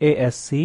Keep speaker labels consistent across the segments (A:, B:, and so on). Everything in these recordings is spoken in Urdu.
A: ASC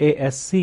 A: ASC।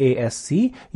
A: ASC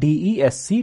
A: DESC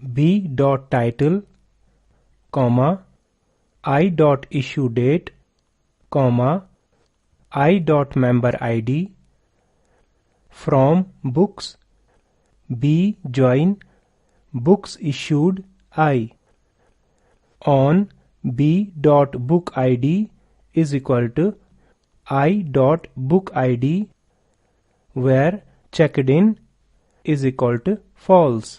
A: b.title, i.issuedate, i.memberid from books b join books issued I on b.bookid is equal to i.bookid where checked in is equal to false।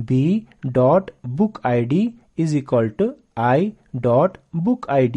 A: b.bookid is equal to i.bookid।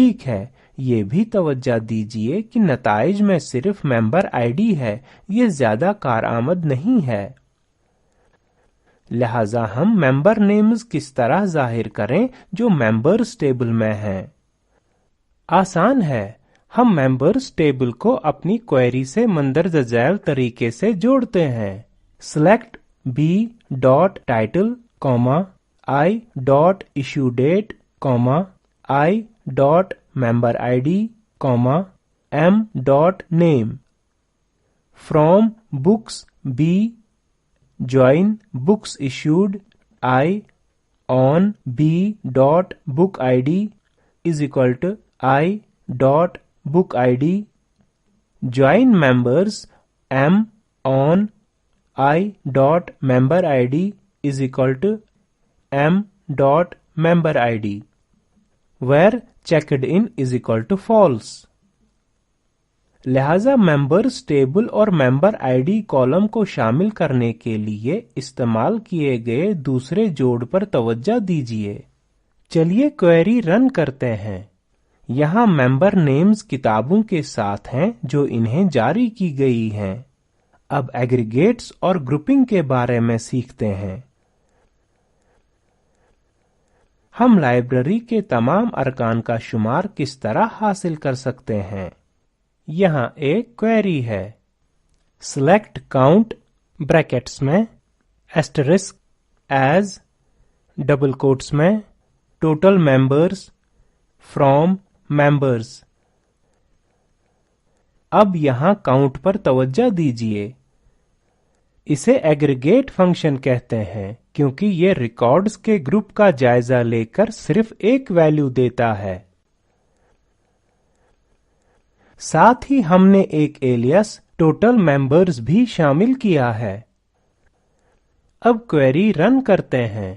A: ٹھیک ہے، یہ بھی توجہ دیجیے کہ نتائج میں صرف ممبر آئی ڈی ہے، یہ زیادہ کارآمد نہیں ہے۔ لہذا ہم ممبر نیمز کس طرح ظاہر کریں جو ممبرز ٹیبل میں ہیں؟ آسان ہے، ہم ممبرز ٹیبل کو اپنی کوئری سے مندرجہ ذیل طریقے سے جوڑتے ہیں۔ Select b.title, i.issuedate, i.memberid, m.name. From books B, join books issued I on b.bookid is equal to i.bookid. Join members m on i.memberid is equal to m.memberid, where checkedin is equal to false. لہذا ممبرز ٹیبل اور ممبر آئی ڈی کالم کو شامل کرنے کے لیے استعمال کیے گئے دوسرے جوڑ پر توجہ دیجیے۔ چلیے کوئری رن کرتے ہیں۔ یہاں ممبر نیمز کتابوں کے ساتھ ہیں جو انہیں جاری کی گئی ہیں۔ اب ایگریگیٹس اور گروپنگ کے بارے میں سیکھتے ہیں۔ ہم لائبریری کے تمام ارکان کا شمار کس طرح حاصل کر سکتے ہیں؟ یہاں ایک کوئری ہے۔ سلیکٹ کاؤنٹ بریکٹس میں ایسٹرسک ایز ڈبل کوٹس میں ٹوٹل ممبرز فرام ممبرز۔ اب یہاں کاؤنٹ پر توجہ دیجیے۔ اسے ایگریگیٹ فنکشن کہتے ہیں کیونکہ یہ ریکارڈز کے گروپ کا جائزہ لے کر صرف ایک ویلیو دیتا ہے۔ ساتھ ہی ہم نے ایک ایلیاس ٹوٹل ممبرز بھی شامل کیا ہے۔ اب کوئری رن کرتے ہیں۔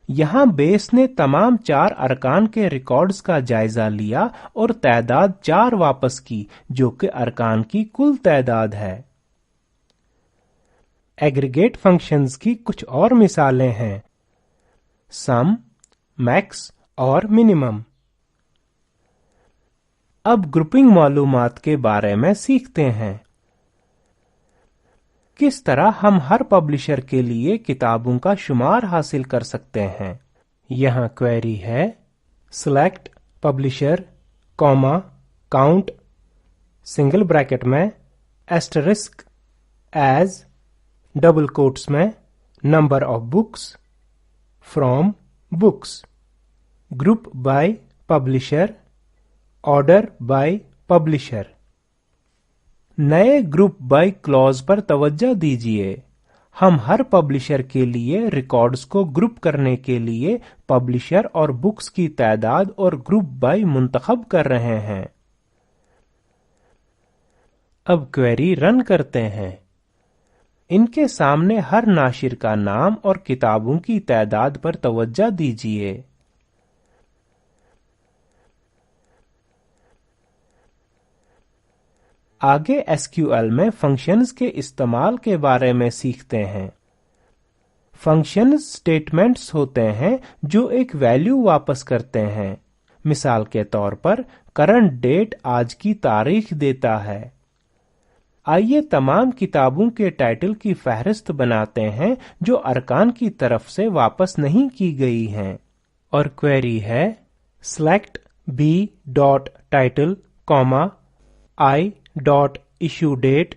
A: یہاں بیس نے تمام 4 ارکان کے ریکارڈز کا جائزہ لیا اور تعداد 4 واپس کی جو کہ ارکان کی کل تعداد ہے۔ ایگریگیٹ فنکشنز کی کچھ اور مثالیں ہیں: سم، میکس اور منیمم۔ اب گروپنگ معلومات کے بارے میں سیکھتے ہیں۔ کس طرح ہم ہر پبلشر کے لیے کتابوں کا شمار حاصل کر سکتے ہیں؟ یہاں کوئری ہے: select publisher, count single bracket میں ایسٹرسک ایز ڈبل کوٹس میں number of books from books, group by publisher, order by publisher. نئے گروپ بائی کلوز پر توجہ دیجیے۔ ہم ہر پبلشر کے لیے ریکارڈز کو گروپ کرنے کے لیے پبلشر اور بکس کی تعداد اور گروپ بائی منتخب کر رہے ہیں۔ اب کوئری رن کرتے ہیں۔ ان کے سامنے ہر ناشر کا نام اور کتابوں کی تعداد پر توجہ دیجیے۔ آگے SQL میں فنکشنز کے استعمال کے بارے میں سیکھتے ہیں۔ فنکشنز اسٹیٹمنٹس ہوتے ہیں جو ایک ویلیو واپس کرتے ہیں۔ مثال کے طور پر کرنٹ ڈیٹ آج کی تاریخ دیتا ہے۔ آئیے تمام کتابوں کے ٹائٹل کی فہرست بناتے ہیں جو ارکان کی طرف سے واپس نہیں کی گئی ہیں، اور کوئری ہے: select b.title, i.issuedate,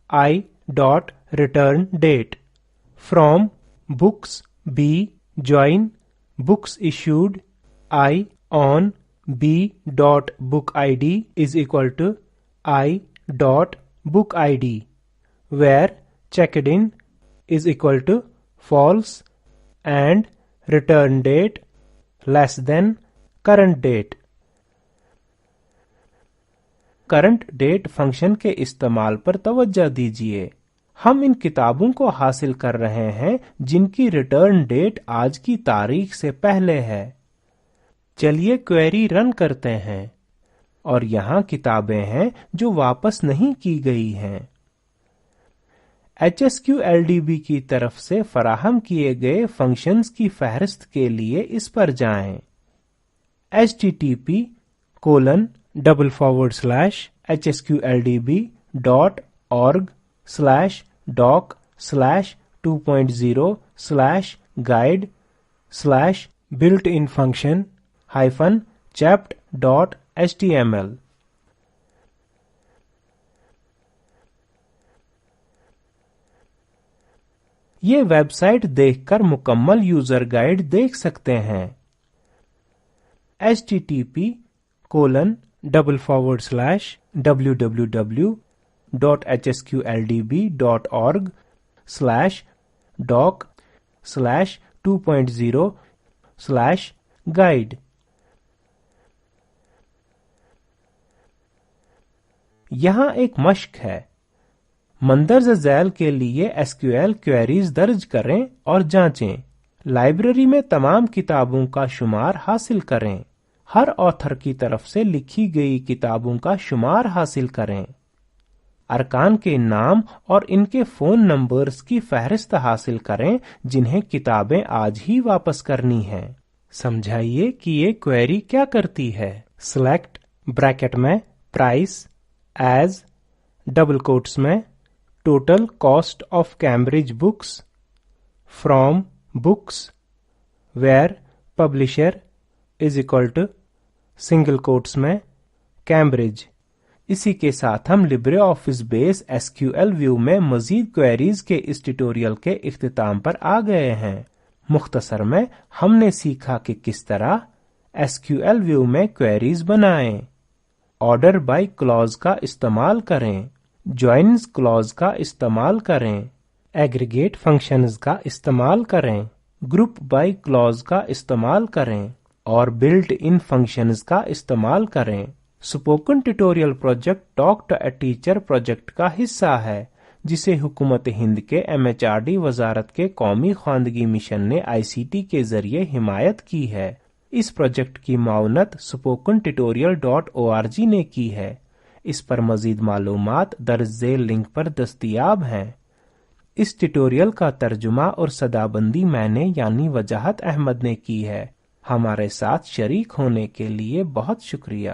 A: i.returnDate. From books B, join books issued I on b.bookid is equal to i.bookid, where checkedin is equal to false and return date less than current date. Current date function کے استعمال پر توجہ دیجیے۔ ہم ان کتابوں کو حاصل کر رہے ہیں جن کی ریٹرن ڈیٹ آج کی تاریخ سے پہلے ہے۔ چلیے کوئری رن کرتے ہیں، اور یہاں کتابیں ہیں جو واپس نہیں کی گئی ہیں۔ HSQLDB کی طرف سے فراہم کیے گئے فنکشنز کی فہرست کے لیے اس پر جائیں۔ http://hsqldb.org/doc/2.0/guide/built-in-function-chapt.html یہ ویب سائٹ دیکھ کر مکمل یوزر گائیڈ دیکھ سکتے ہیں۔ http://www.hsqldb.org/doc/2.0/guide یہاں ایک مشق ہے۔ مندرجہ ذیل کے لیے SQL کوئریز درج کریں اور جانچیں۔ لائبریری میں تمام کتابوں کا شمار حاصل کریں۔ ہر آتھر کی طرف سے لکھی گئی کتابوں کا شمار حاصل کریں۔ ارکان کے نام اور ان کے فون نمبرز کی فہرست حاصل کریں جنہیں کتابیں آج ہی واپس کرنی ہیں۔ سمجھائیے کہ یہ کوئری کیا کرتی ہے۔ سلیکٹ بریکٹ میں پرائس ایز ڈبل کوٹس میں total cost of Cambridge books from books where publisher is equal to single quotes میں کیمبرج۔ اسی کے ساتھ ہم LibreOffice Base SQL view میں مزید کوئریز کے اس ٹیوٹوریل کے اختتام پر آ گئے ہیں۔ مختصر میں ہم نے سیکھا کہ کس طرح SQL ویو میں کوئریز بنائیں، آرڈر بائی کلاز کا استعمال کریں، جوائنز کلاز کا استعمال کریں، ایگریگیٹ فنکشنز کا استعمال کریں، گروپ بائی کلاز کا استعمال کریں اور بلٹ ان فنکشنز کا استعمال کریں۔ Spoken tutorial project talk to a teacher project کا حصہ ہے جسے حکومت ہند کے MHRD وزارت کے قومی خواندگی مشن نے ICT کے ذریعے حمایت کی ہے۔ اس پروجیکٹ کی معاونت spokentutorial.org نے کی ہے۔ اس پر مزید معلومات درج ذیل لنک پر دستیاب ہیں۔ اس ٹیوٹوریل کا ترجمہ اور صدابندی میں نے یعنی وجاہت احمد نے کی ہے۔ ہمارے ساتھ شریک ہونے کے لیے بہت شکریہ۔